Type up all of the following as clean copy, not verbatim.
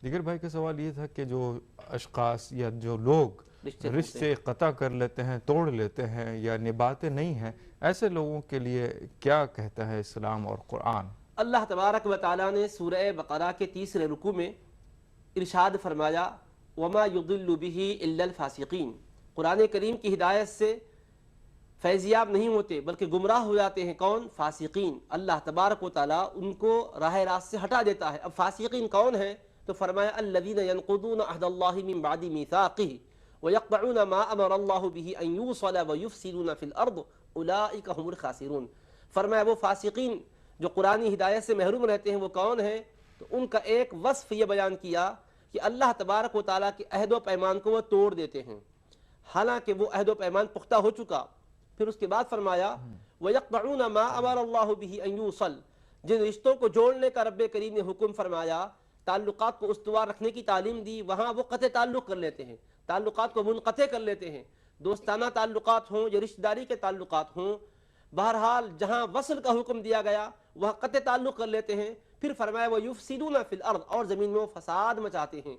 دیگر بھائی کا سوال یہ تھا کہ جو اشخاص یا جو لوگ رشتے قطع کر لیتے ہیں، توڑ لیتے ہیں یا نبھاتے نہیں ہیں، ایسے لوگوں کے لیے کیا کہتا ہے اسلام اور قرآن؟ اللہ تبارک و تعالیٰ نے سورہ بقرہ کے تیسرے رکوع میں ارشاد فرمایا وَمَا يُضِلُّ بِهِ إِلَّا الْفَاسِقِينَ۔ قرآن کریم کی ہدایت سے فیضیاب نہیں ہوتے بلکہ گمراہ ہو جاتے ہیں کون؟ فاسقین۔ اللہ تبارک و تعالیٰ ان کو راہ راست سے ہٹا دیتا ہے۔ اب فاسقین کون ہیں؟ تو فرمایا الذین ینقضون عہد اللہ من بعد میثاقہ ویقطعون ما امر اللہ بہ ان یوصل ویفسدون فی الارض اولئک هم الخاسرون۔ فرمایا وہ فاسقین جو قرآنی ہدایت سے محروم رہتے ہیں وہ کون ہیں؟ تو ان کا ایک وصف یہ بیان کیا کہ اللہ تبارک و تعالیٰ کے عہد و پیمان کو وہ توڑ دیتے ہیں، حالانکہ وہ عہد و پیمان پختہ ہو چکا۔ پھر اس کے بعد فرمایا وَيَقْطَعُونَ مَا أَمَرَ اللَّهُ بِهِ أَن يُوصَلْ، جن رشتوں کو جوڑنے کا رب کریم نے حکم فرمایا، تعلقات کو استوار رکھنے کی تعلیم دی، وہاں وہ قطع تعلق کر لیتے ہیں، تعلقات کو منقطع کر لیتے ہیں، دوستانہ تعلقات ہوں یا رشتہ داری کے تعلقات ہوں، بہرحال جہاں وصل کا حکم دیا گیا وہاں قطع تعلق کر لیتے ہیں۔ پھر فرمایا وَيُفْسِدُونَ فِي الْأَرْضِ، اور زمین میں وہ فساد مچاتے ہیں۔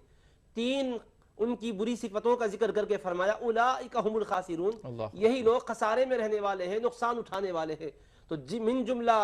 تین ان کی بری صفتوں کا ذکر کر کے فرمایا اولئک هم الخاسرون، یہی لوگ خسارے میں رہنے والے ہیں، نقصان اٹھانے والے ہیں۔ تو من جملہ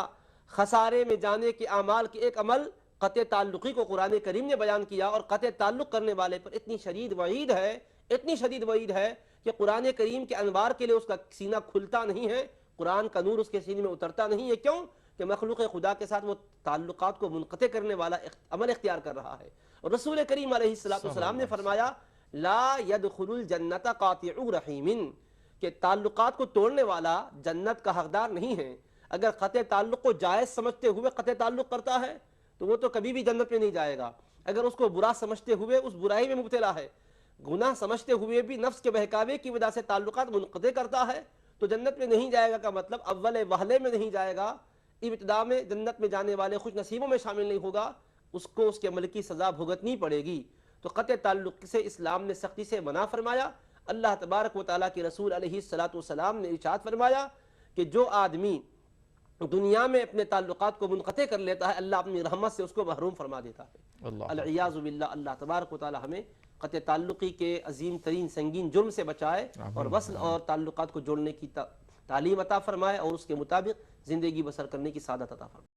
خسارے میں جانے کے اعمال کے ایک عمل قطع تعلقی کو قرآن کریم نے بیان کیا، اور قطع تعلق کرنے والے پر اتنی شدید وعید ہے، اتنی شدید وعید ہے کہ قرآن کریم کے انوار کے لیے اس کا سینہ کھلتا نہیں ہے، قرآن کا نور اس کے سینے میں اترتا نہیں ہے۔ کیوں؟ کہ مخلوق خدا کے ساتھ وہ تعلقات کو منقطع کرنے والا عمل اختیار کر رہا ہے۔ اور رسول کریم علیہ السلام نے فرمایا لا يدخل الجنت قاطع رحیم، کہ تعلقات کو توڑنے والا جنت کا حقدار نہیں ہے۔ اگر قطع تعلق کو جائز سمجھتے ہوئے قطع تعلق کرتا ہے تو وہ تو کبھی بھی جنت میں نہیں جائے گا۔ اگر اس کو برا سمجھتے ہوئے اس برائی میں مبتلا ہے، گناہ سمجھتے ہوئے بھی نفس کے بہکاوے کی وجہ سے تعلقات منقطع کرتا ہے تو جنت میں نہیں جائے گا کا مطلب اول وہلے میں نہیں جائے گا، ابتدا میں جنت میں جانے والے خوش نصیبوں میں شامل نہیں ہوگا، اس کو اس کے عمل کی سزا بھگتنی پڑے گی۔ تو قطع تعلق سے اسلام نے سختی سے منع فرمایا۔ اللہ تبارک و تعالیٰ کے رسول علیہ السلام نے ارشاد فرمایا کہ جو آدمی دنیا میں اپنے تعلقات کو منقطع کر لیتا ہے اللہ اپنی رحمت سے اس کو محروم فرما دیتا ہے۔ العیاذ باللہ، اللہ تبارک و تعالیٰ ہمیں قطع تعلقی کے عظیم ترین سنگین جرم سے بچائے اور وصل اور تعلقات کو جوڑنے کی تعلیم عطا فرمائے اور اس کے مطابق زندگی بسر کرنے کی سعادت عطا فرمائے۔